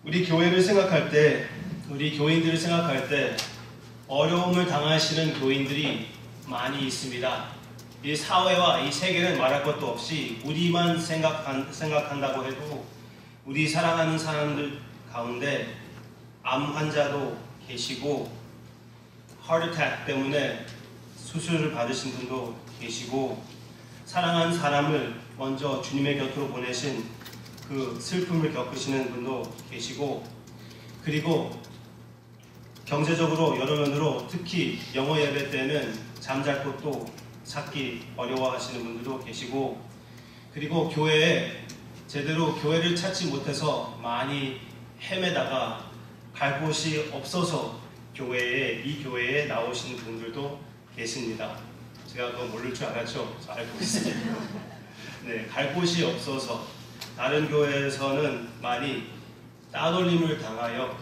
우리 교회를 생각할 때, 우리 교인들을 생각할 때 어려움을 당하시는 교인들이 많이 있습니다. 이 사회와 이 세계는 말할 것도 없이 우리만 생각한다고 해도 우리 사랑하는 사람들 가운데 암 환자도 계시고 하트어택 때문에 수술을 받으신 분도 계시고 사랑한 사람을 먼저 주님의 곁으로 보내신 그 슬픔을 겪으시는 분도 계시고 그리고 경제적으로 여러 면으로 특히 영어 예배 때는 잠잘 곳도 찾기 어려워하시는 분들도 계시고 그리고 교회에 제대로 교회를 찾지 못해서 많이 헤매다가 갈 곳이 없어서 이 교회에 나오시는 분들도 계십니다. 제가 그거 모를 줄 알았죠? 알고 있습니다. 네, 갈 곳이 없어서 다른 교회에서는 많이 따돌림을 당하여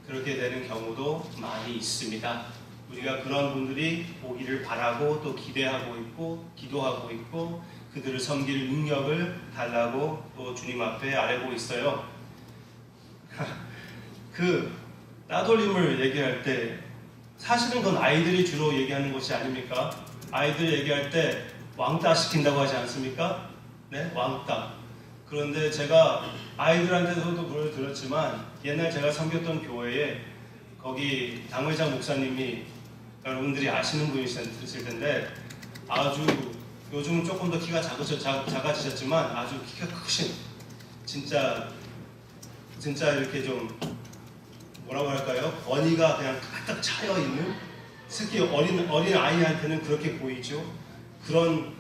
그렇게 되는 경우도 많이 있습니다. 우리가 그런 분들이 오기를 바라고 또 기대하고 있고 기도하고 있고 그들을 섬길 능력을 달라고 또 주님 앞에 아뢰고 있어요. 그 따돌림을 얘기할 때 사실은 그건 아이들이 주로 얘기하는 것이 아닙니까? 아이들 얘기할 때 왕따 시킨다고 하지 않습니까? 네, 왕따. 그런데 제가 아이들한테서도 그걸 들었지만 옛날 제가 섬겼던 교회에 거기 당회장 목사님이 여러분들이 아시는 분이실 텐데 아주 요즘은 조금 더 키가 작아지셨지만 아주 키가 크신 진짜 이렇게 좀 뭐라고 할까요? 어니가 그냥 가득 차여 있는 특히 어린 아이한테는 그렇게 보이죠. 그런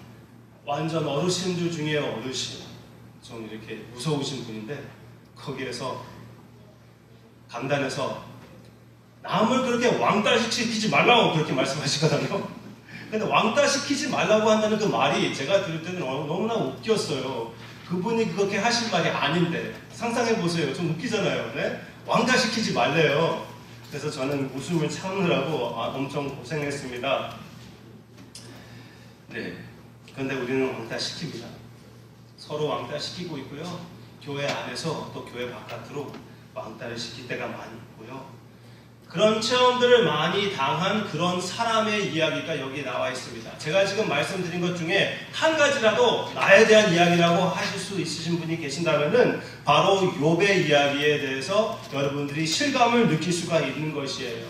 완전 어르신들 중에 어르신 좀 이렇게 무서우신 분인데 거기에서 강단에서 남을 그렇게 왕따시키지 말라고 그렇게 말씀하시거든요. 근데 왕따시키지 말라고 한다는 그 말이 제가 들을 때는 너무나 웃겼어요. 그분이 그렇게 하신 말이 아닌데 상상해 보세요. 좀 웃기잖아요. 네? 왕따시키지 말래요. 그래서 저는 웃음을 참느라고 엄청 고생했습니다. 네. 그런데 우리는 왕따시킵니다. 서로 왕따시키고 있고요. 교회 안에서 또 교회 바깥으로 왕따를 시킬 때가 많이 있고요. 그런 체험들을 많이 당한 그런 사람의 이야기가 여기 나와 있습니다. 제가 지금 말씀드린 것 중에 한 가지라도 나에 대한 이야기라고 하실 수 있으신 분이 계신다면은 바로 욥의 이야기에 대해서 여러분들이 실감을 느낄 수가 있는 것이에요.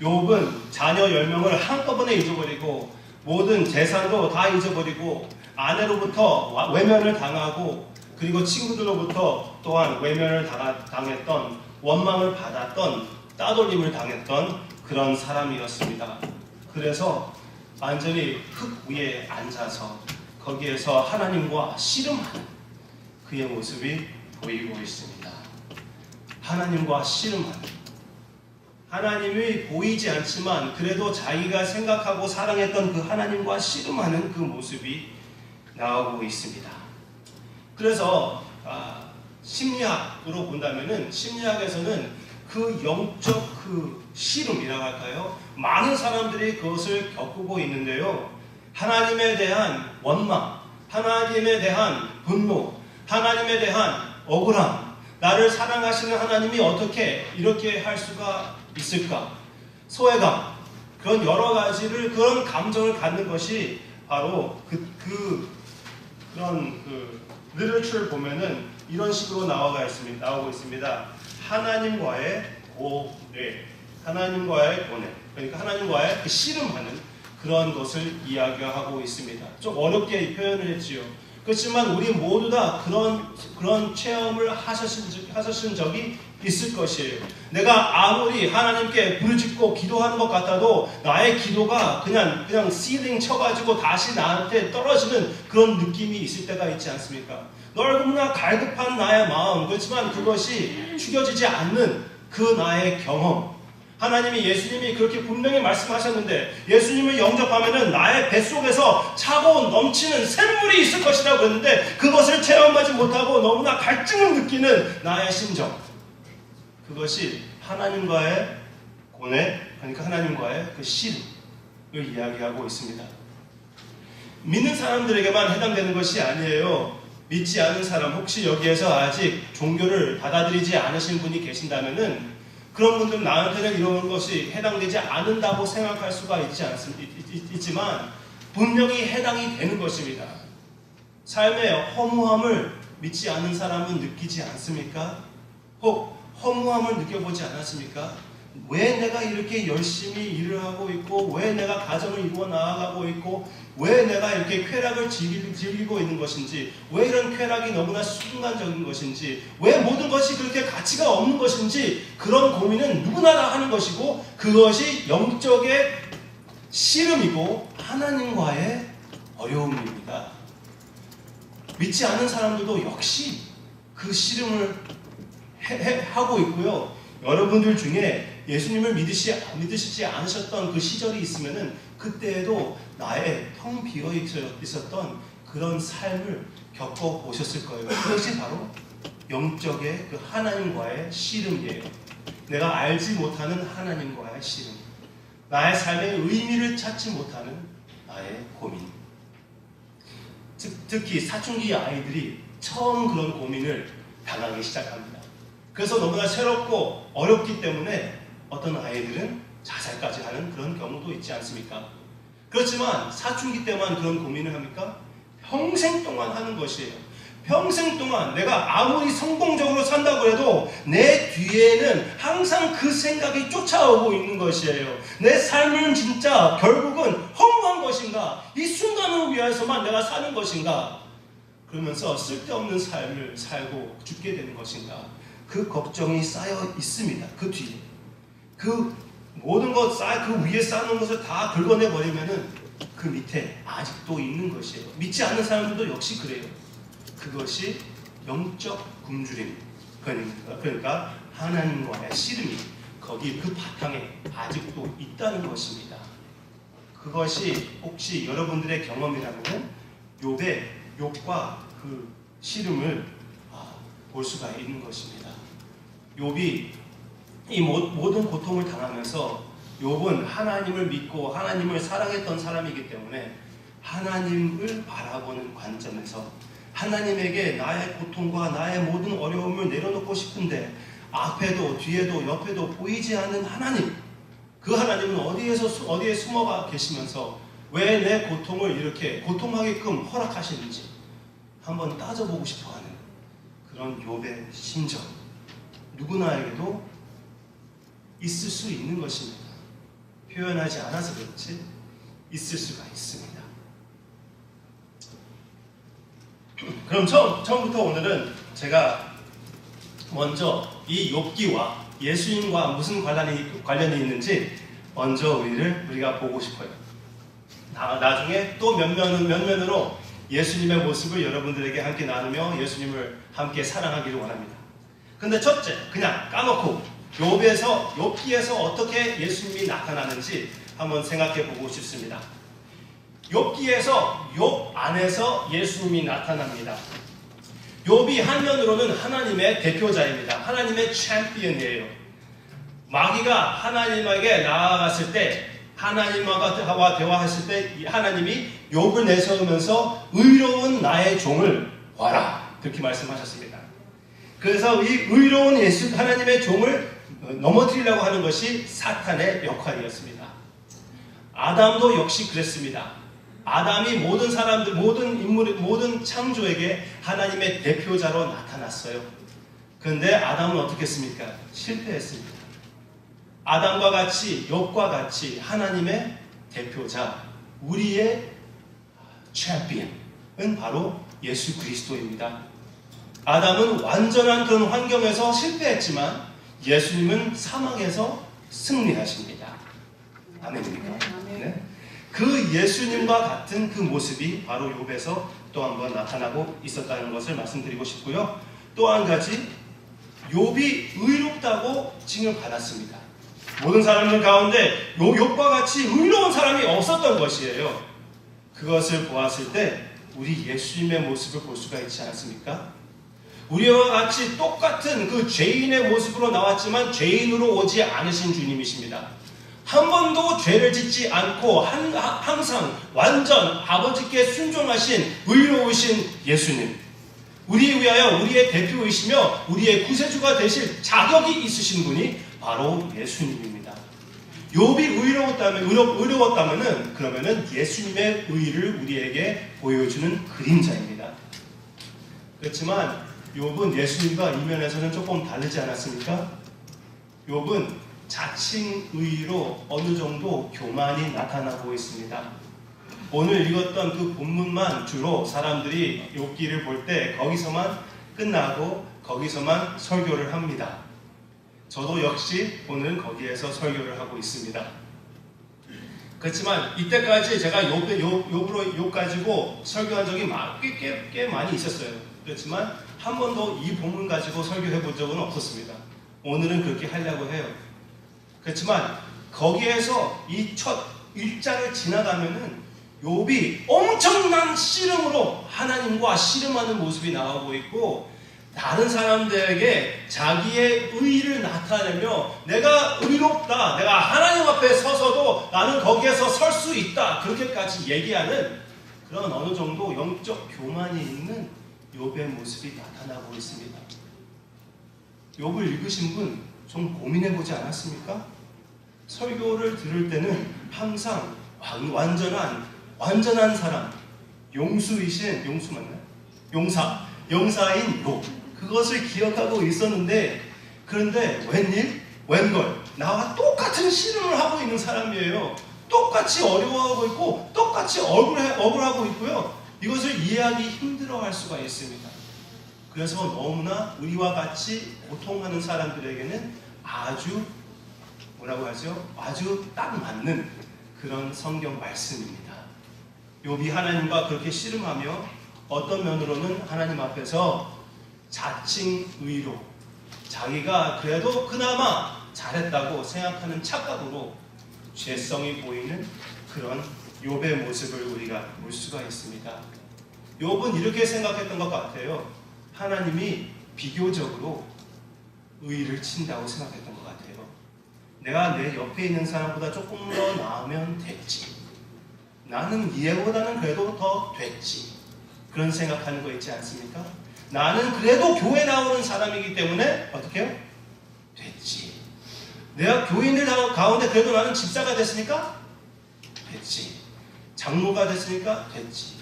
욥은 자녀 10명을 한꺼번에 잊어버리고 모든 재산도 다 잊어버리고 아내로부터 외면을 당하고 그리고 친구들로부터 또한 외면을 당했던 원망을 받았던 따돌림을 당했던 그런 사람이었습니다. 그래서 완전히 흙 위에 앉아서 거기에서 하나님과 씨름하는 그의 모습이 보이고 있습니다. 하나님과 씨름하는 하나님이 보이지 않지만 그래도 자기가 생각하고 사랑했던 그 하나님과 씨름하는 그 모습이 나오고 있습니다. 그래서 심리학으로 본다면은 심리학에서는 그 영적 그 씨름이라고 할까요? 많은 사람들이 그것을 겪고 있는데요. 하나님에 대한 원망, 하나님에 대한 분노, 하나님에 대한 억울함, 나를 사랑하시는 하나님이 어떻게 이렇게 할 수가 있을까? 소외감, 그런 여러 가지를 그런 감정을 갖는 것이 바로 그런 리터처를 보면은 이런 식으로 나오고 있습니다. 하나님과의 고뇌, 그러니까 하나님과의 그 씨름하는 그런 것을 이야기하고 있습니다. 좀 어렵게 표현을 했지요. 그렇지만 우리 모두 다 그런 체험을 하셨은 적이 있을 것이에요. 내가 아무리 하나님께 부르짖고 기도하는 것 같아도 나의 기도가 그냥 시링 쳐가지고 다시 나한테 떨어지는 그런 느낌이 있을 때가 있지 않습니까? 너무나 갈급한 나의 마음, 그렇지만 그것이 죽여지지 않는 그 나의 경험. 하나님이 예수님이 그렇게 분명히 말씀하셨는데 예수님을 영접하면은 나의 뱃속에서 차고 넘치는 샘물이 있을 것이라고 그랬는데 그것을 체험하지 못하고 너무나 갈증을 느끼는 나의 심정. 그것이 하나님과의 고뇌, 그러니까 하나님과의 그 씨름을 이야기하고 있습니다. 믿는 사람들에게만 해당되는 것이 아니에요. 믿지 않은 사람, 혹시 여기에서 아직 종교를 받아들이지 않으신 분이 계신다면은 그런 분들은 나한테는 이런 것이 해당되지 않는다고 생각할 수가 있지만 분명히 해당이 되는 것입니다. 삶의 허무함을 믿지 않는 사람은 느끼지 않습니까? 혹 허무함을 느껴보지 않았습니까? 왜 내가 이렇게 열심히 일을 하고 있고, 왜 내가 가정을 이루어 나아가고 있고, 왜 내가 이렇게 쾌락을 즐기고 있는 것인지, 왜 이런 쾌락이 너무나 순간적인 것인지, 왜 모든 것이 그렇게 가치가 없는 것인지, 그런 고민은 누구나 다 하는 것이고, 그것이 영적의 씨름이고 하나님과의 어려움입니다. 믿지 않는 사람들도 역시 그 씨름을 하고 있고요. 여러분들 중에 예수님을 믿으시지 않으셨던 그 시절이 있으면은 그때에도 나의 텅 비어 있었던 그런 삶을 겪어보셨을 거예요. 그것이 바로 영적의 그 하나님과의 씨름이에요. 내가 알지 못하는 하나님과의 씨름. 나의 삶의 의미를 찾지 못하는 나의 고민. 특히 사춘기 아이들이 처음 그런 고민을 당하기 시작합니다. 그래서 너무나 새롭고 어렵기 때문에 어떤 아이들은 자살까지 하는 그런 경우도 있지 않습니까? 그렇지만 사춘기 때만 그런 고민을 합니까? 평생 동안 하는 것이에요. 평생 동안 내가 아무리 성공적으로 산다고 해도 내 뒤에는 항상 그 생각이 쫓아오고 있는 것이에요. 내 삶은 진짜 결국은 허무한 것인가? 이 순간을 위해서만 내가 사는 것인가? 그러면서 쓸데없는 삶을 살고 죽게 되는 것인가? 그 걱정이 쌓여 있습니다. 그 뒤에. 그 모든 것 그 위에 쌓는 것을 다 긁어내버리면은 그 밑에 아직도 있는 것이에요. 믿지 않는 사람들도 역시 그래요. 그것이 영적 굶주림. 그러니까 하나님과의 씨름이 거기 그 바탕에 아직도 있다는 것입니다. 그것이 혹시 여러분들의 경험이라면 욥과 그 씨름을 볼 수가 있는 것입니다. 욥이 이 모든 고통을 당하면서 욥은 하나님을 믿고 하나님을 사랑했던 사람이기 때문에 하나님을 바라보는 관점에서 하나님에게 나의 고통과 나의 모든 어려움을 내려놓고 싶은데 앞에도 뒤에도 옆에도 보이지 않는 하나님, 그 하나님은 어디에 숨어가 계시면서 왜 내 고통을 이렇게 고통하게끔 허락하시는지 한번 따져보고 싶어하는 그런 욥의 심정, 누구나에게도 있을 수 있는 것입니다. 표현하지 않아서 그렇지 있을 수가 있습니다. 그럼 처음부터 오늘은 제가 먼저 이 욥기와 예수님과 무슨 관련이 있는지 먼저 우리가 보고 싶어요. 나중에 또 면면으로 예수님의 모습을 여러분들에게 함께 나누며 예수님을 함께 사랑하기를 원합니다. 근데 첫째, 그냥 까놓고 욥기에서 어떻게 예수님이 나타나는지 한번 생각해 보고 싶습니다. 욥기에서 욥 안에서 예수님이 나타납니다. 욥이 한면으로는 하나님의 대표자입니다. 하나님의 챔피언이에요. 마귀가 하나님에게 나아갔을 때, 하나님과 대화했을 때 하나님이 욥을 내세우면서 의로운 나의 종을 봐라, 그렇게 말씀하셨습니다. 그래서 이 의로운 하나님의 종을 넘어뜨리려고 하는 것이 사탄의 역할이었습니다. 아담도 역시 그랬습니다. 아담이 모든 사람들, 모든 창조에게 하나님의 대표자로 나타났어요. 그런데 아담은 어떻게 했습니까? 실패했습니다. 아담과 같이, 욥과 같이 하나님의 대표자, 우리의 챔피언은 바로 예수 그리스도입니다. 아담은 완전한 그런 환경에서 실패했지만 예수님은 사망에서 승리하십니다. 아멘입니까? 네? 그 예수님과 같은 그 모습이 바로 욥에서 또 한 번 나타나고 있었다는 것을 말씀드리고 싶고요. 또 한 가지, 욥이 의롭다고 칭을받았습니다. 모든 사람들 가운데 욥과 같이 의로운 사람이 없었던 것이에요. 그것을 보았을 때 우리 예수님의 모습을 볼 수가 있지 않았습니까? 우리와 같이 똑같은 그 죄인의 모습으로 나왔지만 죄인으로 오지 않으신 주님이십니다. 한 번도 죄를 짓지 않고 항상 완전 아버지께 순종하신 의로우신 예수님. 우리에 위하여 우리의 대표이시며 우리의 구세주가 되실 자격이 있으신 분이 바로 예수님입니다. 욥이 의로웠다면은 그러면은 예수님의 의를 우리에게 보여주는 그림자입니다. 그렇지만 욥은 예수님과 이 면에서는 조금 다르지 않았습니까? 욥은 자칭 의로 어느 정도 교만이 나타나고 있습니다. 오늘 읽었던 그 본문만 주로 사람들이 욥기를 볼 때 거기서만 끝나고 거기서만 설교를 합니다. 저도 역시 오늘 거기에서 설교를 하고 있습니다. 그렇지만 이때까지 제가 욥 가지고 설교한 적이 꽤 많이 있었어요. 그렇지만 한 번도 이 본문 가지고 설교해 본 적은 없었습니다. 오늘은 그렇게 하려고 해요. 그렇지만 거기에서 이 첫 1장을 지나가면은 욥이 엄청난 씨름으로 하나님과 씨름하는 모습이 나오고 있고, 다른 사람들에게 자기의 의의를 나타내며 내가 의롭다, 내가 하나님 앞에 서서도 나는 거기에서 설 수 있다, 그렇게까지 얘기하는 그런 어느 정도 영적 교만이 있는 욥의 모습이 나타나고 있습니다. 욥을 읽으신 분 좀 고민해보지 않았습니까? 설교를 들을 때는 항상 완전한 사람, 용수이신, 용수 맞나요? 용사인 욥, 그것을 기억하고 있었는데, 그런데 웬걸 나와 똑같은 씨름을 하고 있는 사람이에요. 똑같이 어려워하고 있고 똑같이 억울하고 있고요. 이것을 이해하기 힘들어할 수가 있습니다. 그래서 너무나 우리와 같이 고통하는 사람들에게는 아주 아주 딱 맞는 그런 성경 말씀입니다. 욥이 하나님과 그렇게 씨름하며 어떤 면으로는 하나님 앞에서 자칭 의로, 자기가 그래도 그나마 잘했다고 생각하는 착각으로 죄성이 보이는 그런 욥의 모습을 우리가 볼 수가 있습니다. 욥은 이렇게 생각했던 것 같아요. 하나님이 비교적으로 의를 친다고 생각했던 것 같아요. 내가 내 옆에 있는 사람보다 조금 더 나으면 됐지, 나는 얘보다는 그래도 더 됐지, 그런 생각하는 거 있지 않습니까? 나는 그래도 교회 나오는 사람이기 때문에 어떻게 해요? 됐지. 내가 교인들 가운데 그래도 나는 집사가 됐으니까 됐지. 장로가 됐으니까 됐지.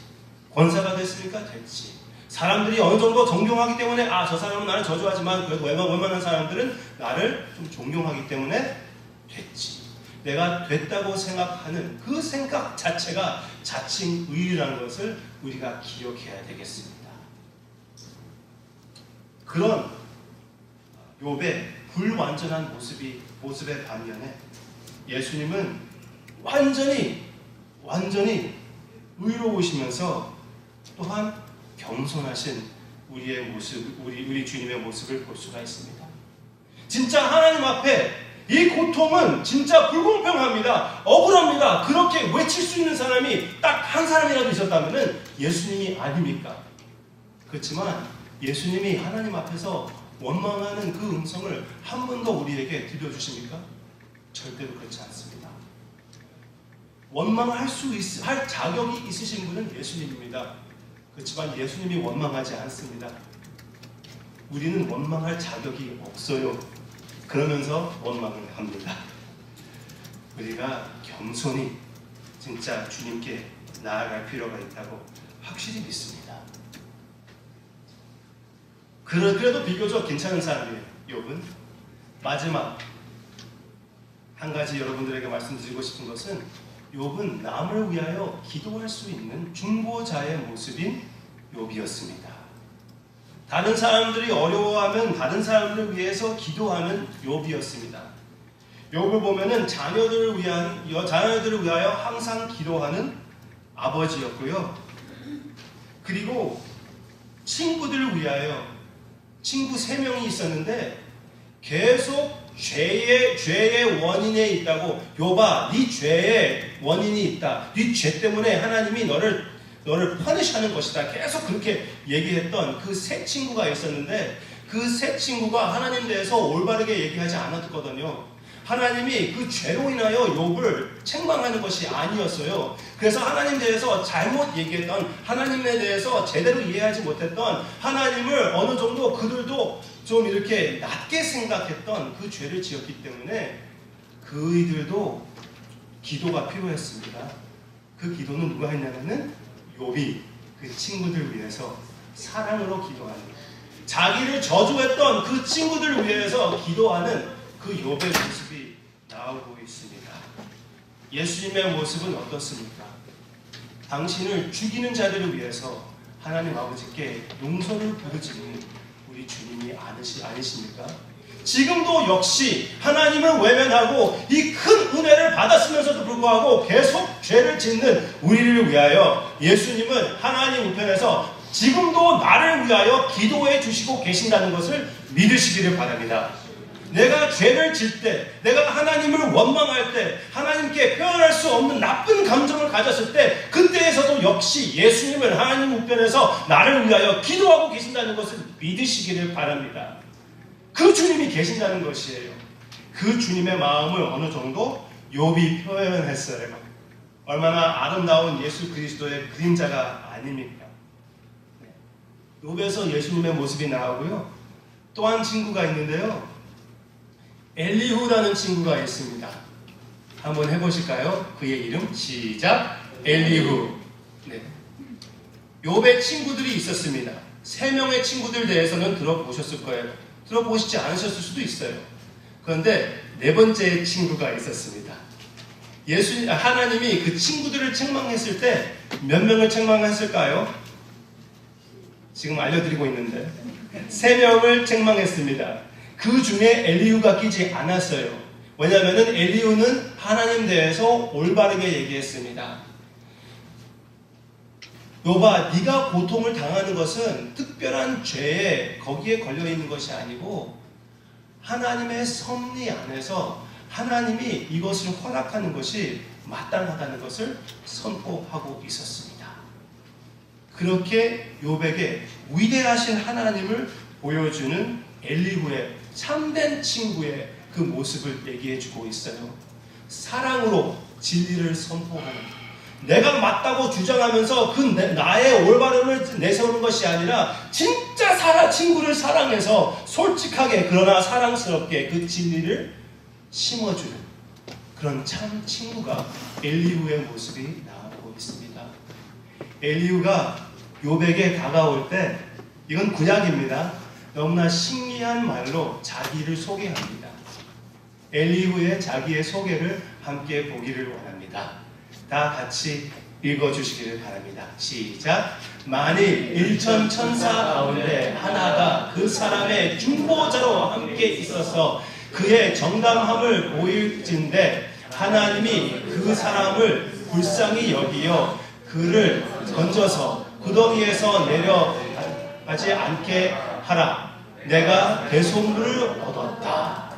권사가 됐으니까 됐지. 사람들이 어느 정도 존경하기 때문에 저 사람은 나를 저주하지만 그래도 웬만한 사람들은 나를 좀 존경하기 때문에 됐지. 내가 됐다고 생각하는 그 생각 자체가 자칭 의라는 것을 우리가 기억해야 되겠습니다. 그런 욥의 불완전한 모습의 반면에 예수님은 완전히 의로우시면서 또한 겸손하신 우리의 모습, 우리 주님의 모습을 볼 수가 있습니다. 진짜 하나님 앞에 이 고통은 진짜 불공평합니다. 억울합니다. 그렇게 외칠 수 있는 사람이 딱 한 사람이라도 있었다면 예수님이 아닙니까? 그렇지만 예수님이 하나님 앞에서 원망하는 그 음성을 한 번도 우리에게 들려주십니까? 절대로 그렇지 않습니다. 원망할 자격이 있으신 분은 예수님입니다. 그렇지만 예수님이 원망하지 않습니다. 우리는 원망할 자격이 없어요. 그러면서 원망을 합니다. 우리가 겸손히 진짜 주님께 나아갈 필요가 있다고 확실히 믿습니다. 그래도 비교적 괜찮은 사람이에요, 욥은. 마지막 한 가지 여러분들에게 말씀드리고 싶은 것은, 욥은 남을 위하여 기도할 수 있는 중보자의 모습인 욥이었습니다. 다른 사람들이 어려워하면 다른 사람들을 위해서 기도하는 욥이었습니다. 욥을 보면은 자녀들을 위하여 항상 기도하는 아버지였고요. 그리고 친구들을 위하여, 친구 3명이 있었는데 계속 죄의 원인에 있다고, 욥아, 네 죄의 원인이 있다. 네 죄 때문에 하나님이 너를 퍼니시하는 것이다. 계속 그렇게 얘기했던 그 세 친구가 있었는데, 그 세 친구가 하나님 대해서 올바르게 얘기하지 않았거든요. 하나님이 그 죄로 인하여 욥을 책망하는 것이 아니었어요. 그래서 하나님 대해서 잘못 얘기했던, 하나님에 대해서 제대로 이해하지 못했던, 하나님을 어느 정도 그들도 좀 이렇게 낮게 생각했던 그 죄를 지었기 때문에 그이들도 기도가 필요했습니다. 그 기도는 누가 했냐면은 욥이 그 친구들 위해서 사랑으로 기도하는, 자기를 저주했던 그 친구들 위해서 기도하는 그 욥의 모습이 나오고 있습니다. 예수님의 모습은 어떻습니까? 당신을 죽이는 자들을 위해서 하나님 아버지께 용서를 부르짖는 우리 주님이 아니십니까? 지금도 역시 하나님을 외면하고 이 큰 은혜를 받았으면서도 불구하고 계속 죄를 짓는 우리를 위하여 예수님은 하나님 우편에서 지금도 나를 위하여 기도해 주시고 계신다는 것을 믿으시기를 바랍니다. 내가 죄를 질 때, 내가 하나님을 원망할 때, 하나님께 표현할 수 없는 나쁜 감정을 가졌을 때, 그때에서도 역시 예수님은 하나님 우편에서 나를 위하여 기도하고 계신다는 것을 믿으시기를 바랍니다. 그 주님이 계신다는 것이에요. 그 주님의 마음을 어느 정도 욥이 표현했어요. 얼마나 아름다운 예수 그리스도의 그림자가 아닙니까? 욥에서 예수님의 모습이 나오고요. 또 한 친구가 있는데요. 엘리후라는 친구가 있습니다. 한번 해보실까요? 그의 이름 시작. 엘리후. 네. 욥의 친구들이 있었습니다. 3명의 친구들 대해서는 들어보셨을 거예요. 들어보시지 않으셨을 수도 있어요. 그런데 4번째 친구가 있었습니다. 하나님이 그 친구들을 책망했을 때 몇 명을 책망했을까요? 지금 알려드리고 있는데 3명을 책망했습니다. 그 중에 엘리후가 끼지 않았어요. 왜냐하면 엘리후는 하나님 대해서 올바르게 얘기했습니다. 욥아, 네가 고통을 당하는 것은 특별한 죄에 거기에 걸려있는 것이 아니고 하나님의 섭리 안에서 하나님이 이것을 허락하는 것이 마땅하다는 것을 선포하고 있었습니다. 그렇게 욥에게 위대하신 하나님을 보여주는 엘리후의 참된 친구의 그 모습을 얘기해주고 있어요. 사랑으로 진리를 선포하는, 내가 맞다고 주장하면서 그 나의 올바름을 내세우는 것이 아니라 진짜 친구를 사랑해서 솔직하게 그러나 사랑스럽게 그 진리를 심어주는 그런 참 친구가 엘리후의 모습이 나오고 있습니다. 엘리후가 욥에게 다가올 때, 이건 구약입니다. 너무나 신기한 말로 자기를 소개합니다. 엘리후의 자기의 소개를 함께 보기를 원합니다. 다 같이 읽어주시기를 바랍니다. 시작. 만일 1천 천사 가운데 하나가 그 사람의 중보자로 함께 있어서 그의 정당함을 보일진대 하나님이 그 사람을 불쌍히 여기어 그를 던져서 구덩이에서 내려가지 않게 하라. 내가 대속물을 얻었다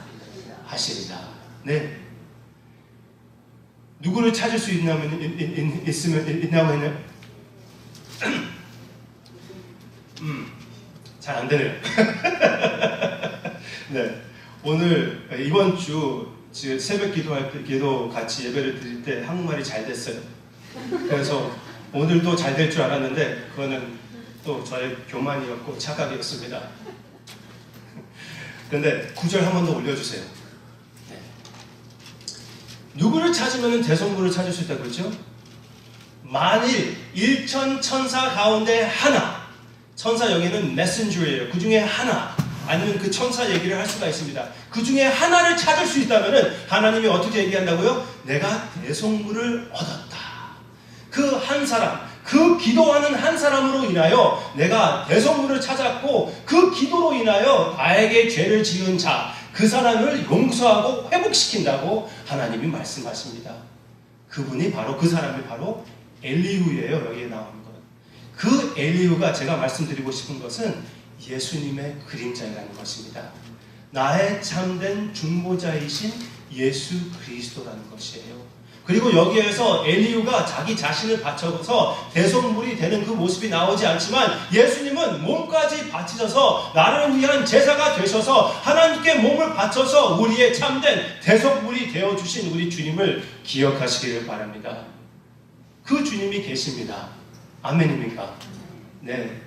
하시리라. 네. 누구를 찾을 수 있냐고 했냐? 잘 안 되네요. 네. 오늘 이번 주 새벽 기도할 때, 기도 같이 예배를 드릴 때 한국말이 잘 됐어요. 그래서 오늘도 잘 될 줄 알았는데 그거는 또 저의 교만이었고 착각이었습니다. 그런데 9절 한 번 더 올려주세요. 네. 누구를 찾으면 대성물을 찾을 수 있다고 그랬죠? 만일 1천 천사 가운데 하나, 천사 여기는 메신저예요. 그 중에 하나, 아니면 그 천사 얘기를 할 수가 있습니다. 그 중에 하나를 찾을 수 있다면 하나님이 어떻게 얘기한다고요? 내가 대속물을 얻었다. 그 한 사람, 그 기도하는 한 사람으로 인하여 내가 대속물을 찾았고 그 기도로 인하여 나에게 죄를 지은 자, 그 사람을 용서하고 회복시킨다고 하나님이 말씀하십니다. 그분이 바로, 그 사람이 바로 엘리후예요. 여기에 나오는 것. 그 엘리후가 제가 말씀드리고 싶은 것은 예수님의 그림자라는 것입니다. 나의 참된 중보자이신 예수 그리스도라는 것이에요. 그리고 여기에서 엘리후가 자기 자신을 바쳐서 대속물이 되는 그 모습이 나오지 않지만 예수님은 몸까지 바치셔서 나를 위한 제사가 되셔서 하나님께 몸을 바쳐서 우리의 참된 대속물이 되어주신 우리 주님을 기억하시기를 바랍니다. 그 주님이 계십니다. 아멘입니까? 네,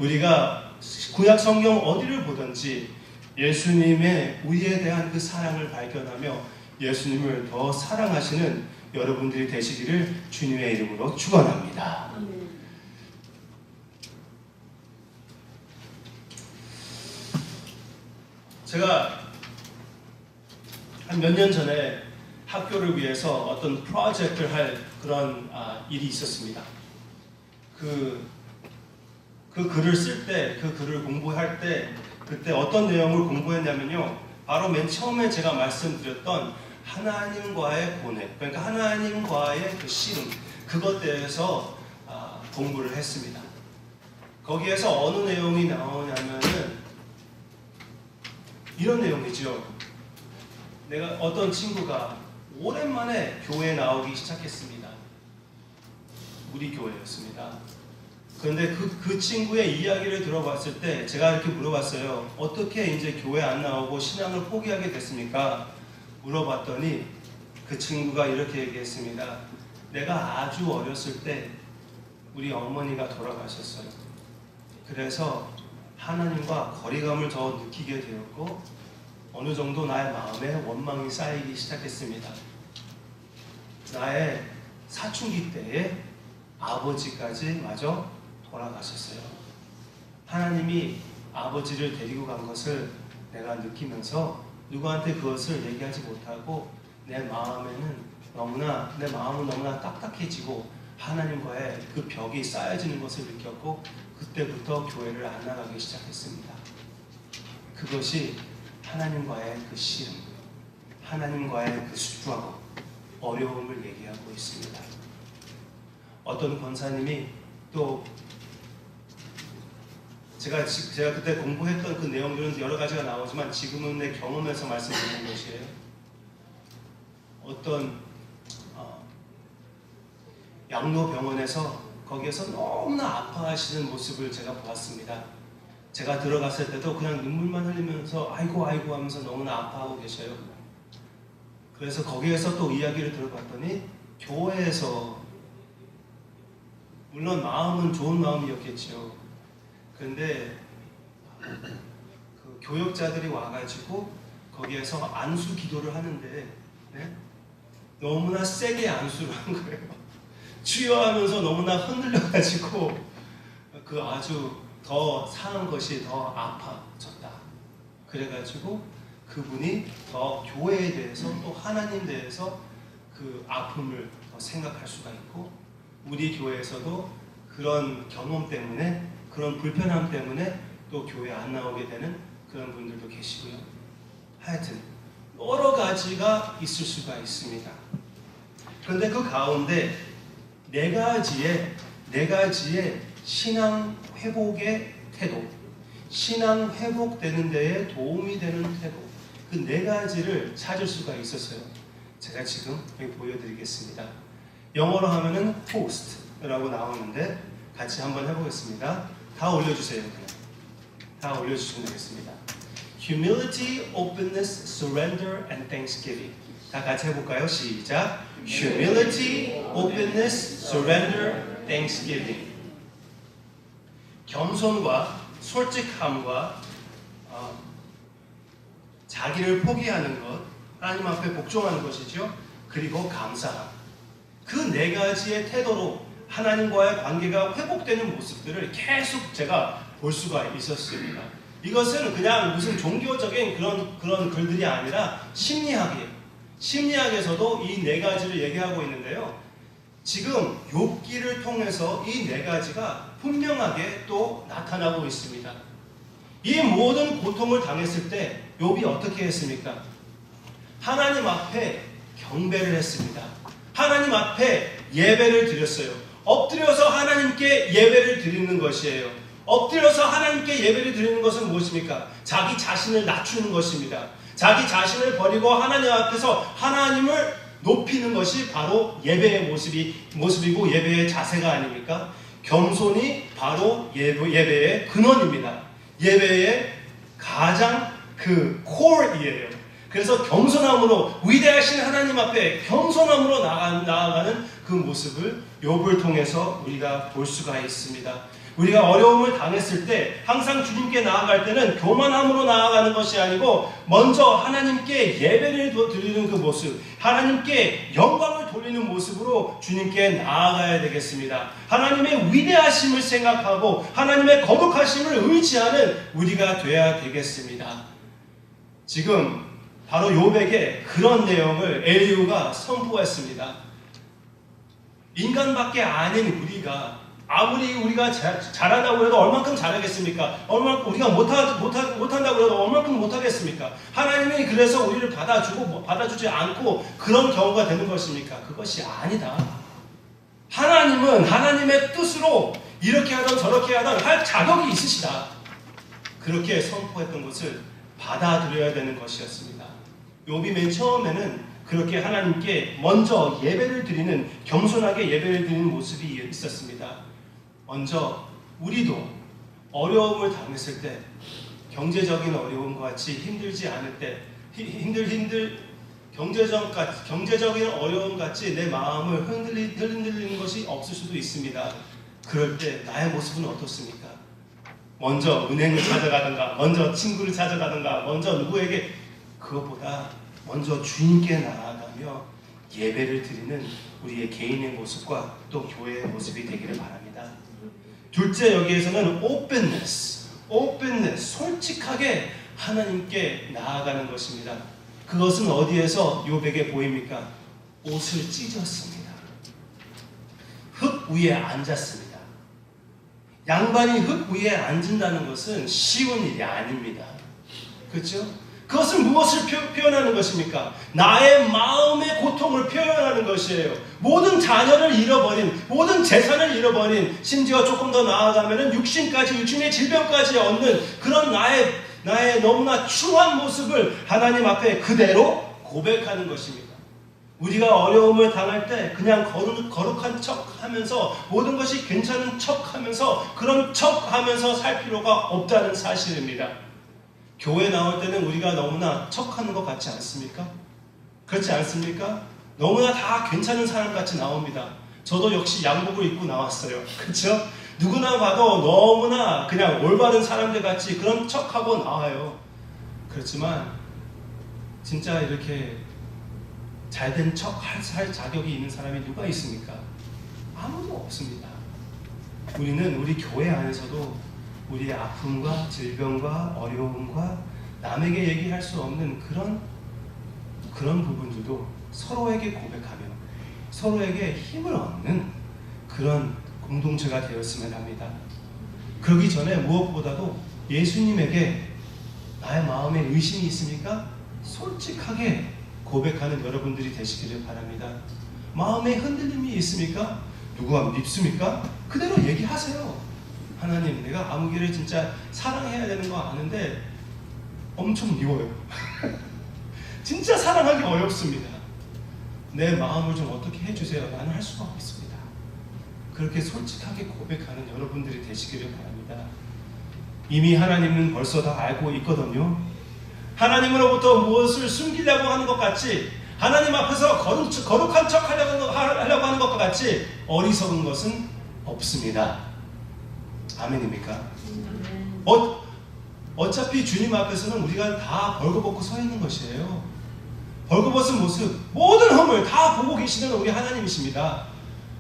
우리가 구약 성경 어디를 보든지 예수님의 우리에 대한 그 사랑을 발견하며 예수님을 더 사랑하시는 여러분들이 되시기를 주님의 이름으로 축원합니다. 제가 한 몇 년 전에 학교를 위해서 어떤 프로젝트를 할 그런 일이 있었습니다. 그 글을 쓸 때, 그 글을 공부할 때 그때 어떤 내용을 공부했냐면요, 바로 맨 처음에 제가 말씀드렸던 하나님과의 고뇌, 그러니까 하나님과의 그 씨름, 그것 대해서 공부를 했습니다. 거기에서 어느 내용이 나오냐면은 이런 내용이죠. 내가 어떤 친구가 오랜만에 교회에 나오기 시작했습니다. 우리 교회였습니다. 그런데 그 친구의 이야기를 들어봤을 때 제가 이렇게 물어봤어요. 어떻게 이제 교회 안 나오고 신앙을 포기하게 됐습니까? 물어봤더니 그 친구가 이렇게 얘기했습니다. 내가 아주 어렸을 때 우리 어머니가 돌아가셨어요. 그래서 하나님과 거리감을 더 느끼게 되었고 어느 정도 나의 마음에 원망이 쌓이기 시작했습니다. 나의 사춘기 때에 아버지까지 마저 돌아가셨어요. 하나님이 아버지를 데리고 간 것을 내가 느끼면서 누구한테 그것을 얘기하지 못하고 내 마음은 너무나 딱딱해지고 하나님과의 그 벽이 쌓여지는 것을 느꼈고 그때부터 교회를 안 나가기 시작했습니다. 그것이 하나님과의 그 씨름, 하나님과의 그 수고하고 어려움을 얘기하고 있습니다. 어떤 권사님이 또 제가 그때 공부했던 그 내용들은 여러 가지가 나오지만 지금은 내 경험에서 말씀드리는 것이에요. 어떤 양로병원에서 거기에서 너무나 아파하시는 모습을 제가 보았습니다. 제가 들어갔을 때도 그냥 눈물만 흘리면서 아이고 하면서 너무나 아파하고 계셔요. 그래서 거기에서 또 이야기를 들어봤더니 교회에서 물론 마음은 좋은 마음이었겠죠. 그런데 그 교역자들이 와가지고 거기에서 안수 기도를 하는데 네? 너무나 세게 안수를 한 거예요. 주여 하면서 너무나 흔들려가지고 그 아주 더 상한 것이 더 아파졌다. 그래가지고 그분이 더 교회에 대해서 또 하나님 대해서 그 아픔을 더 생각할 수가 있고 우리 교회에서도 그런 경험 때문에 그런 불편함 때문에 또 교회 안 나오게 되는 그런 분들도 계시고요. 하여튼 여러 가지가 있을 수가 있습니다. 그런데 그 가운데 네 가지의 신앙 회복의 태도, 신앙 회복되는 데에 도움이 되는 태도, 그 네 가지를 찾을 수가 있었어요. 제가 지금 여기 보여드리겠습니다. 영어로 하면은 host라고 나오는데 같이 한번 해보겠습니다. 다 올려주세요. 그냥 다 올려주시면 되겠습니다. Humility, openness, surrender, and thanksgiving. 다 같이 해볼까요? 시작. Humility, openness, surrender, thanksgiving. 겸손과 솔직함과 자기를 포기하는 것, 하나님 앞에 복종하는 것이죠. 그리고 감사함. 그 네 가지의 태도로 하나님과의 관계가 회복되는 모습들을 계속 제가 볼 수가 있었습니다. 이것은 그냥 무슨 종교적인 그런 글들이 아니라 심리학에서도 이 네 가지를 얘기하고 있는데요. 지금 욥기를 통해서 이 네 가지가 분명하게 또 나타나고 있습니다. 이 모든 고통을 당했을 때 욥이 어떻게 했습니까? 하나님 앞에 경배를 했습니다. 하나님 앞에 예배를 드렸어요. 엎드려서 하나님께 예배를 드리는 것이에요. 엎드려서 하나님께 예배를 드리는 것은 무엇입니까? 자기 자신을 낮추는 것입니다. 자기 자신을 버리고 하나님 앞에서 하나님을 높이는 것이 바로 예배의 모습이고 예배의 자세가 아닙니까? 겸손이 바로 예배의 근원입니다. 예배의 가장 그 코어이에요. 그래서 겸손함으로 위대하신 하나님 앞에 겸손함으로 나아가는 그 모습을 욥을 통해서 우리가 볼 수가 있습니다. 우리가 어려움을 당했을 때 항상 주님께 나아갈 때는 교만함으로 나아가는 것이 아니고 먼저 하나님께 예배를 드리는 그 모습, 하나님께 영광을 돌리는 모습으로 주님께 나아가야 되겠습니다. 하나님의 위대하심을 생각하고 하나님의 거룩하심을 의지하는 우리가 돼야 되겠습니다. 지금 바로 욥에게 그런 내용을 엘리후가 선포했습니다. 인간밖에 아닌 우리가 아무리 우리가 잘한다고 해도 얼만큼 잘하겠습니까? 우리가 못한다고 해도 얼만큼 못하겠습니까? 하나님이 그래서 우리를 받아주지 않고 그런 경우가 되는 것입니까? 그것이 아니다. 하나님은 하나님의 뜻으로 이렇게 하던 저렇게 하던 할 자격이 있으시다. 그렇게 선포했던 것을 받아들여야 되는 것이었습니다. 욥이 맨 처음에는 그렇게 하나님께 먼저 예배를 드리는, 겸손하게 예배를 드리는 모습이 있었습니다. 먼저 우리도 어려움을 당했을 때, 경제적인 어려움과 같이 힘들지 않을 때, 경제적인 어려움 같이 내 마음을 흔들리는 것이 없을 수도 있습니다. 그럴 때 나의 모습은 어떻습니까? 먼저 은행을 찾아가든가, 먼저 친구를 찾아가든가, 먼저 누구에게, 그것보다 먼저 주님께 나아가며 예배를 드리는 우리의 개인의 모습과 또 교회의 모습이 되기를 바랍니다. 둘째, 여기에서는 openness, 솔직하게 하나님께 나아가는 것입니다. 그것은 어디에서 욥에게 보입니까? 옷을 찢었습니다. 흙 위에 앉았습니다. 양반이 흙 위에 앉는다는 것은 쉬운 일이 아닙니다. 그렇죠? 그것은 무엇을 표현하는 것입니까? 나의 마음의 고통을 표현하는 것이에요. 모든 자녀를 잃어버린, 모든 재산을 잃어버린, 심지어 조금 더 나아가면 육신의 질병까지 얻는 그런 나의 너무나 추한 모습을 하나님 앞에 그대로 고백하는 것입니다. 우리가 어려움을 당할 때 그냥 거룩한 척 하면서, 모든 것이 괜찮은 척 하면서, 그런 척 하면서 살 필요가 없다는 사실입니다. 교회 나올 때는 우리가 너무나 척하는 것 같지 않습니까? 그렇지 않습니까? 너무나 다 괜찮은 사람같이 나옵니다. 저도 역시 양복을 입고 나왔어요. 그렇죠? 누구나 봐도 너무나 그냥 올바른 사람들 같이 그런 척하고 나와요. 그렇지만 진짜 이렇게 잘된 척 할 자격이 있는 사람이 누가 있습니까? 아무도 없습니다. 우리는 우리 교회 안에서도 우리의 아픔과 질병과 어려움과 남에게 얘기할 수 없는 그런 부분들도 서로에게 고백하며 서로에게 힘을 얻는 그런 공동체가 되었으면 합니다. 그러기 전에 무엇보다도 예수님에게 나의 마음에 의심이 있습니까? 솔직하게 고백하는 여러분들이 되시기를 바랍니다. 마음에 흔들림이 있습니까? 누가 밉습니까? 그대로 얘기하세요. 하나님, 내가 아무개를 진짜 사랑해야 되는 거 아는데 엄청 미워요. 진짜 사랑하기 어렵습니다. 내 마음을 좀 어떻게 해주세요. 나는 할 수가 없습니다. 그렇게 솔직하게 고백하는 여러분들이 되시기를 바랍니다. 이미 하나님은 벌써 다 알고 있거든요. 하나님으로부터 무엇을 숨기려고 하는 것 같이, 하나님 앞에서 거룩한 척 하려고 하는 것과 같이 어리석은 것은 없습니다. 아멘입니까? 어차피 주님 앞에서는 우리가 다 벌거벗고 서 있는 것이에요. 벌거벗은 모습, 모든 흠을 다 보고 계시는 우리 하나님이십니다.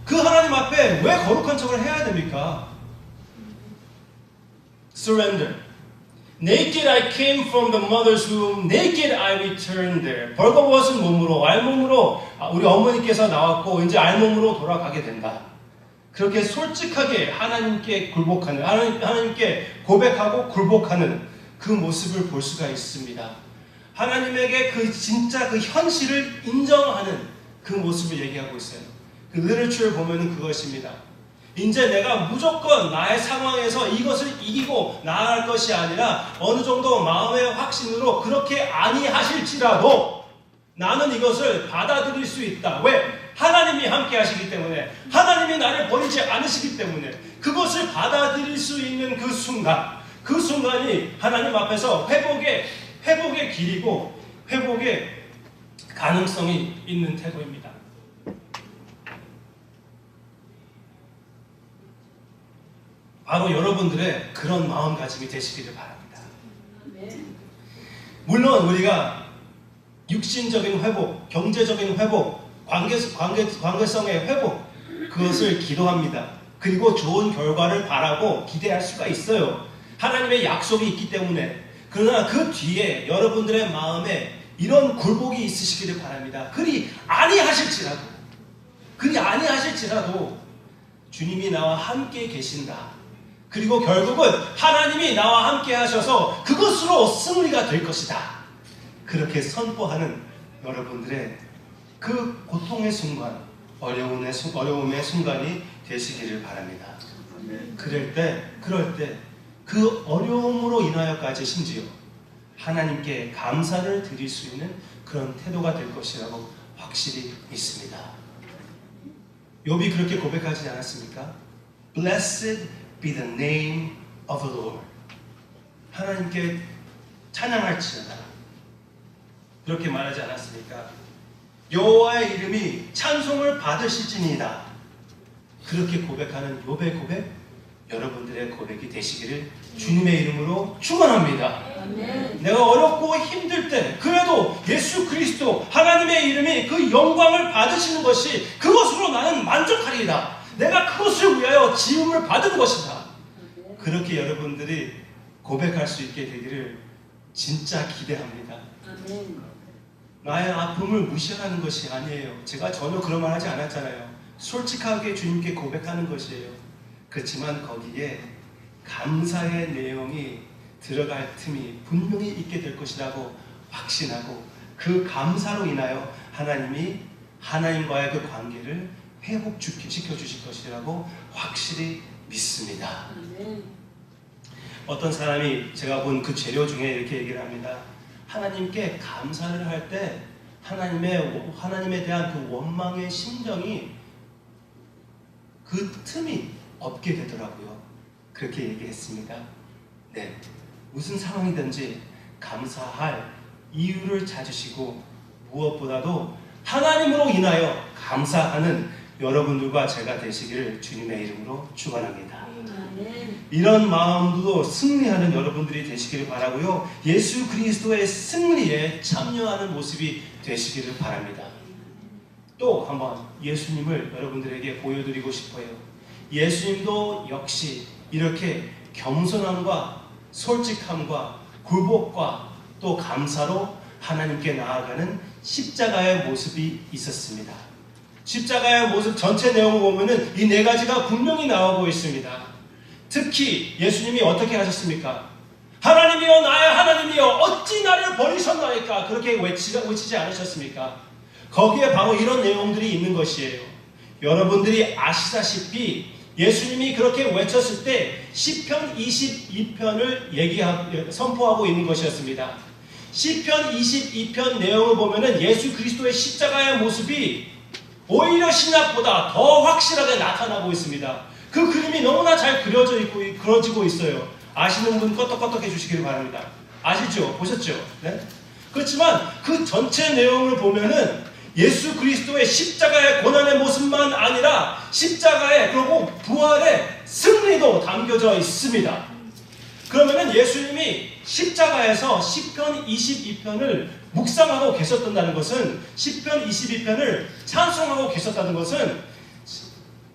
그 하나님 앞에 왜 거룩한 척을 해야 됩니까? Surrender. Naked I came from the mother's womb, naked I return there. 벌거벗은 몸으로, 알몸으로 우리 어머니께서 나왔고 이제 알몸으로 돌아가게 된다. 그렇게 솔직하게 하나님께 굴복하는, 하나님께 고백하고 굴복하는 그 모습을 볼 수가 있습니다. 하나님에게 그 진짜 그 현실을 인정하는 그 모습을 얘기하고 있어요. 그 리터처를 보면은 그것입니다. 이제 내가 무조건 나의 상황에서 이것을 이기고 나아갈 것이 아니라 어느 정도 마음의 확신으로 그렇게 아니하실지라도 나는 이것을 받아들일 수 있다. 왜? 하나님이 함께 하시기 때문에, 하나님이 나를 버리지 않으시기 때문에 그것을 받아들일 수 있는 그 순간이 하나님 앞에서 회복의 길이고 회복의 가능성이 있는 태도입니다. 바로 여러분들의 그런 마음가짐이 되시기를 바랍니다. 물론 우리가 육신적인 회복, 경제적인 회복, 관계성의 회복, 그것을 기도합니다. 그리고 좋은 결과를 바라고 기대할 수가 있어요. 하나님의 약속이 있기 때문에. 그러나 그 뒤에 여러분들의 마음에 이런 굴복이 있으시기를 바랍니다. 그리 아니하실지라도 주님이 나와 함께 계신다. 그리고 결국은 하나님이 나와 함께 하셔서 그것으로 승리가 될 것이다. 그렇게 선포하는 여러분들의 그 고통의 순간, 어려움의 순간이 되시기를 바랍니다. 그럴 때 그 어려움으로 인하여까지 심지어 하나님께 감사를 드릴 수 있는 그런 태도가 될 것이라고 확실히 믿습니다. 욥이 그렇게 고백하지 않았습니까? Blessed be the name of the Lord. 하나님께 찬양할지어다. 그렇게 말하지 않았습니까? 여호와의 이름이 찬송을 받으실지니이다. 그렇게 고백하는 욥의 고백, 여러분들의 고백이 되시기를 주님의 이름으로 축원합니다. 내가 어렵고 힘들 때 그래도 예수 그리스도 하나님의 이름이 그 영광을 받으시는 것이 그것으로 나는 만족하리이다. 내가 그것을 위하여 지음을 받은 것이다. 그렇게 여러분들이 고백할 수 있게 되기를 진짜 기대합니다. 나의 아픔을 무시하는 것이 아니에요. 제가 전혀 그런 말 하지 않았잖아요. 솔직하게 주님께 고백하는 것이에요. 그렇지만 거기에 감사의 내용이 들어갈 틈이 분명히 있게 될 것이라고 확신하고 그 감사로 인하여 하나님이 하나님과의 그 관계를 회복시켜 주실 것이라고 확실히 믿습니다. 어떤 사람이 제가 본 그 재료 중에 이렇게 얘기를 합니다. 하나님께 감사를 할 때 하나님에 대한 그 원망의 심정이 그 틈이 없게 되더라고요. 그렇게 얘기했습니다. 네, 무슨 상황이든지 감사할 이유를 찾으시고 무엇보다도 하나님으로 인하여 감사하는 여러분들과 제가 되시기를 주님의 이름으로 축원합니다. 이런 마음도 승리하는 여러분들이 되시기를 바라고요. 예수 그리스도의 승리에 참여하는 모습이 되시기를 바랍니다. 또 한번 예수님을 여러분들에게 보여드리고 싶어요. 예수님도 역시 이렇게 겸손함과 솔직함과 굴복과 또 감사로 하나님께 나아가는 십자가의 모습이 있었습니다. 십자가의 모습 전체 내용을 보면은 이 네 가지가 분명히 나오고 있습니다. 특히 예수님이 어떻게 하셨습니까? 하나님이여 나의 하나님이여 어찌 나를 버리셨나이까 그렇게 외치지 않으셨습니까? 거기에 바로 이런 내용들이 있는 것이에요. 여러분들이 아시다시피 예수님이 그렇게 외쳤을 때 시편 22편을 선포하고 있는 것이었습니다. 시편 22편 내용을 보면은 예수 그리스도의 십자가의 모습이 오히려 신약보다 더 확실하게 나타나고 있습니다. 그 그림이 너무나 잘 그려지고 있어요. 아시는 분 껐덕껐덕 해주시기를 바랍니다. 아시죠? 보셨죠? 네? 그렇지만 그 전체 내용을 보면은 예수 그리스도의 십자가의 고난의 모습만 아니라 십자가의 그리고 부활의 승리도 담겨져 있습니다. 그러면은 예수님이 십자가에서 시편 22편을 묵상하고 계셨다는 것은 시편 22편을 찬송하고 계셨다는 것은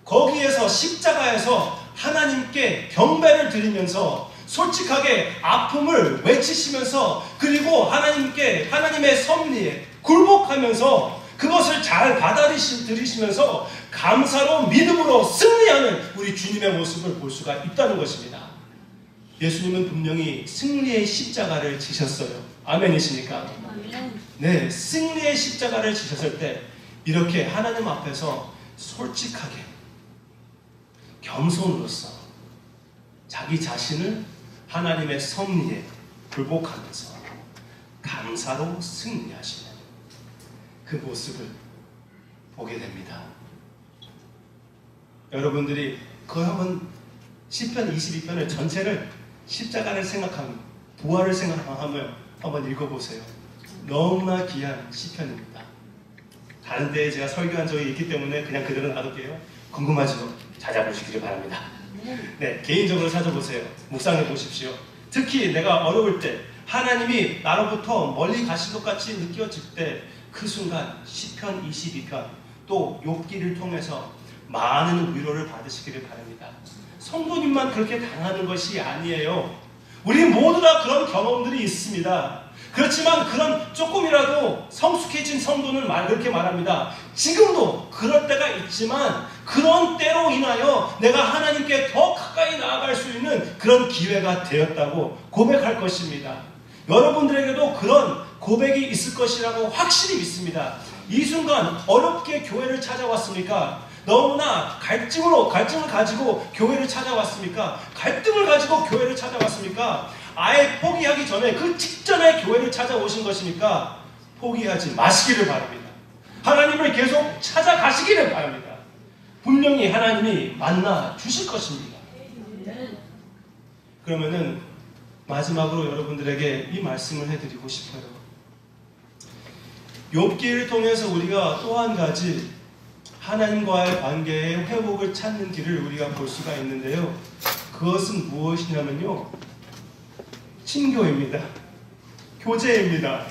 거기에서 십자가에서 하나님께 경배를 드리면서 솔직하게 아픔을 외치시면서 그리고 하나님의 섭리에 굴복하면서 그것을 잘 받아들이시면서 감사로 믿음으로 승리하는 우리 주님의 모습을 볼 수가 있다는 것입니다. 예수님은 분명히 승리의 십자가를 지셨어요. 아멘이십니까? 네, 승리의 십자가를 지셨을 때 이렇게 하나님 앞에서 솔직하게 겸손으로서 자기 자신을 하나님의 섭리에 굴복하면서 감사로 승리하시는 그 모습을 보게 됩니다. 여러분들이 그걸 한번 시편 22편을 전체를 십자가를 생각하며 부활을 생각하며 한번 읽어보세요. 너무나 귀한 시편입니다. 다른 데에 제가 설교한 적이 있기 때문에 그냥 그대로 놔둘게요. 궁금하죠? 찾아보시길 바랍니다. 네, 개인적으로 찾아보세요. 묵상해 보십시오. 특히 내가 어려울 때 하나님이 나로부터 멀리 가신 것 같이 느껴질 때 그 순간 시편 22편 또 욥기를 통해서 많은 위로를 받으시기를 바랍니다. 성도님만 그렇게 당하는 것이 아니에요. 우리 모두 다 그런 경험들이 있습니다. 그렇지만 그런 조금이라도 성숙해진 성도는 그렇게 말합니다. 지금도 그럴 때가 있지만 그런 때로 인하여 내가 하나님께 더 가까이 나아갈 수 있는 그런 기회가 되었다고 고백할 것입니다. 여러분들에게도 그런 고백이 있을 것이라고 확실히 믿습니다. 이 순간 어렵게 교회를 찾아왔습니까? 너무나 갈증을 가지고 교회를 찾아왔습니까? 갈등을 가지고 교회를 찾아왔습니까? 아예 포기하기 전에 그 직전에 교회를 찾아오신 것이니까 포기하지 마시기를 바랍니다. 하나님을 계속 찾아가시기를 바랍니다. 분명히 하나님이 만나 주실 것입니다. 그러면은 마지막으로 여러분들에게 이 말씀을 해드리고 싶어요. 욥기를 통해서 우리가 또 한 가지 하나님과의 관계의 회복을 찾는 길을 우리가 볼 수가 있는데요. 그것은 무엇이냐면요, 친교입니다. 교제입니다.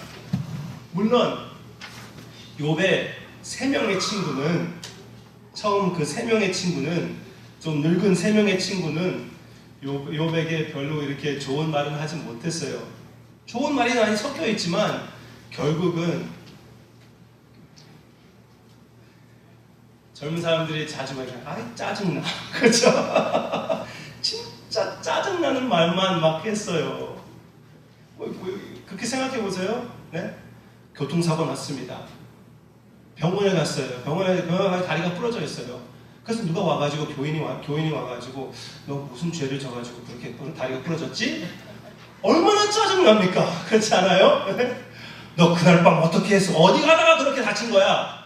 물론 욥의 세 명의 친구는 처음 그 세 명의 친구는 좀 늙은 세 명의 친구는 욥에게 별로 이렇게 좋은 말은 하지 못했어요. 좋은 말이 많이 섞여 있지만 결국은 젊은 사람들이 자주 말해요. 아이 짜증나. 그렇죠? 진짜 짜증나는 말만 막 했어요. 그렇게 생각해 보세요. 네? 교통사고 났습니다. 병원에 갔어요. 병원에 다리가 부러져 있어요. 그래서 누가 와가지고 교인이 와가지고 너 무슨 죄를 져가지고 그렇게 다리가 부러졌지? 얼마나 짜증납니까? 그렇지 않아요? 너 그날 밤 어떻게 했어? 어디 가다가 그렇게 다친 거야?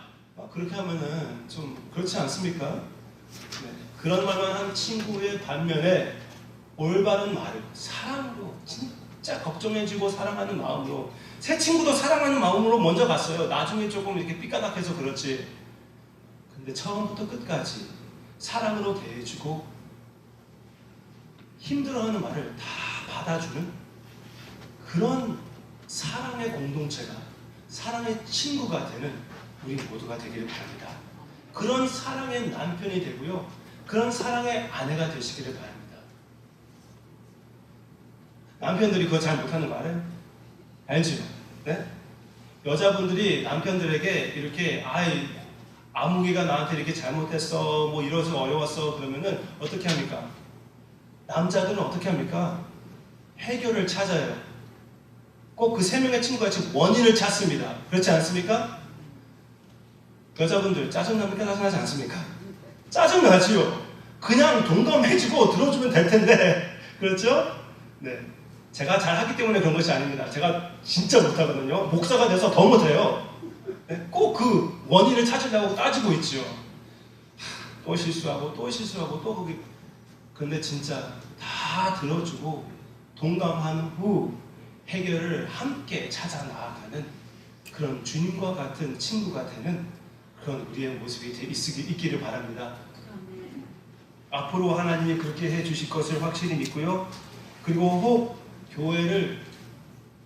그렇게 하면은 좀 그렇지 않습니까? 네. 그런 말만 한 친구의 반면에 올바른 말을 사랑으로 진짜 걱정해주고 사랑하는 마음으로, 새 친구도 사랑하는 마음으로 먼저 갔어요. 나중에 조금 이렇게 삐까닥해서 그렇지. 근데 처음부터 끝까지 사랑으로 대해주고 힘들어하는 말을 다 받아주는 그런 사랑의 공동체가, 사랑의 친구가 되는 우리 모두가 되기를 바랍니다. 그런 사랑의 남편이 되고요, 그런 사랑의 아내가 되시기를 바랍니다. 남편들이 그거 잘 못하는 말은 알죠? 네? 여자분들이 남편들에게 이렇게 아무개가 나한테 이렇게 잘못했어, 뭐 이러서 어려웠어 그러면은 어떻게 합니까? 남자들은 어떻게 합니까? 해결을 찾아요. 꼭 그 세 명의 친구가 지금 원인을 찾습니다. 그렇지 않습니까? 여자분들 짜증납니까? 짜증나지 않습니까? 짜증나지요. 그냥 동감해주고 들어주면 될 텐데. 그렇죠? 네. 제가 잘하기 때문에 그런 것이 아닙니다. 제가 진짜 못하거든요. 목사가 돼서 더 못해요. 네? 꼭 그 원인을 찾으려고 따지고 있죠. 또 실수하고 또 실수하고 또 거기. 근데 진짜 다 들어주고 동감한 후 해결을 함께 찾아 나아가는 그런 주님과 같은 친구가 되는 그런 우리의 모습이 있기를 바랍니다. 앞으로 하나님이 그렇게 해주실 것을 확실히 믿고요. 그리고 혹 교회를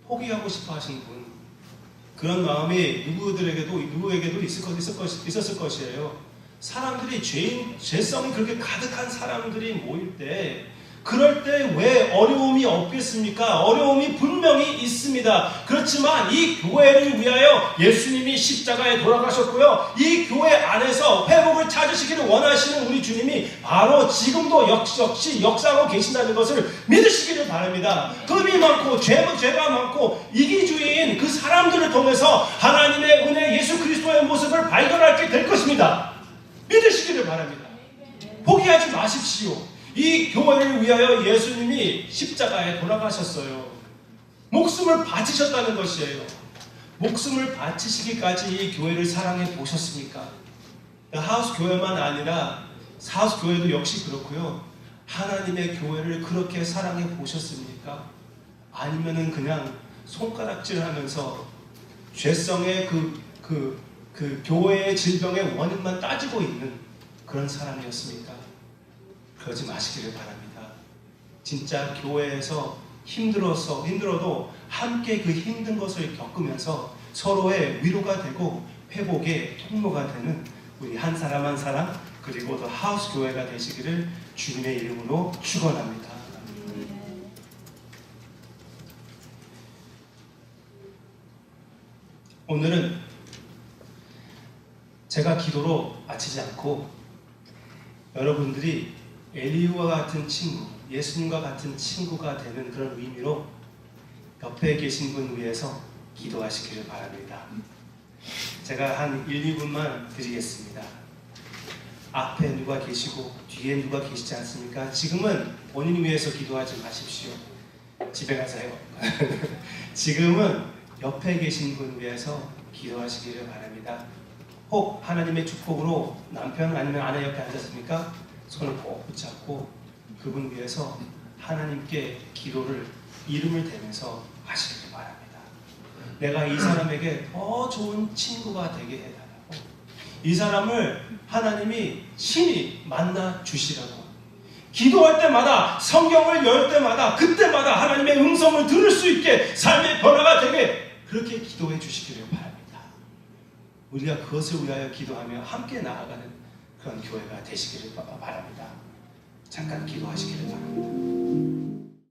포기하고 싶어 하시는 분, 그런 마음이 누구에게도 있었을 것이에요. 사람들이 죄성이 그렇게 가득한 사람들이 모일 때, 그럴 때 왜 어려움이 없겠습니까? 어려움이 분명히 있습니다. 그렇지만 이 교회를 위하여 예수님이 십자가에 돌아가셨고요, 이 교회 안에서 회복을 찾으시기를 원하시는 우리 주님이 바로 지금도 역시 역사하고 계신다는 것을 믿으시기를 바랍니다. 금이 많고 죄가 많고 이기주의인 그 사람들을 통해서 하나님의 은혜, 예수 그리스도의 모습을 발견하게 될 것입니다. 믿으시기를 바랍니다. 포기하지 마십시오. 이 교회를 위하여 예수님이 십자가에 돌아가셨어요. 목숨을 바치셨다는 것이에요. 목숨을 바치시기까지 이 교회를 사랑해 보셨습니까? 하우스 교회만 아니라 하우스 교회도 역시 그렇고요. 하나님의 교회를 그렇게 사랑해 보셨습니까? 아니면은 그냥 손가락질하면서 죄성의 그 교회의 질병의 원인만 따지고 있는 그런 사람이었습니까? 그러지 마시기를 바랍니다. 진짜 교회에서 힘들어도 함께 그 힘든 것을 겪으면서 서로의 위로가 되고 회복의 통로가 되는 우리 한 사람 한 사람 그리고 더 하우스 교회가 되시기를 주님의 이름으로 축원합니다. 오늘은 제가 기도로 마치지 않고 여러분들이 엘리후와 같은 친구, 예수님과 같은 친구가 되는 그런 의미로 옆에 계신 분 위해서 기도하시기를 바랍니다. 제가 한 1, 2분만 드리겠습니다. 앞에 누가 계시고 뒤에 누가 계시지 않습니까? 지금은 본인 위해서 기도하지 마십시오. 집에 가서 해요. 지금은 옆에 계신 분 위해서 기도하시기를 바랍니다. 혹 하나님의 축복으로 남편 아니면 아내 옆에 앉았습니까? 손을 꼭 붙잡고 그분 위해서 하나님께 기도를 이름을 대면서 하시기를 바랍니다. 내가 이 사람에게 더 좋은 친구가 되게 해달라고, 이 사람을 하나님이 친히 만나 주시라고, 기도할 때마다 성경을 열 때마다 그때마다 하나님의 음성을 들을 수 있게 삶의 변화가 되게 그렇게 기도해 주시기를 바랍니다. 우리가 그것을 위하여 기도하며 함께 나아가는 그런 교회가 되시기를 바랍니다. 잠깐 기도하시기를 바랍니다.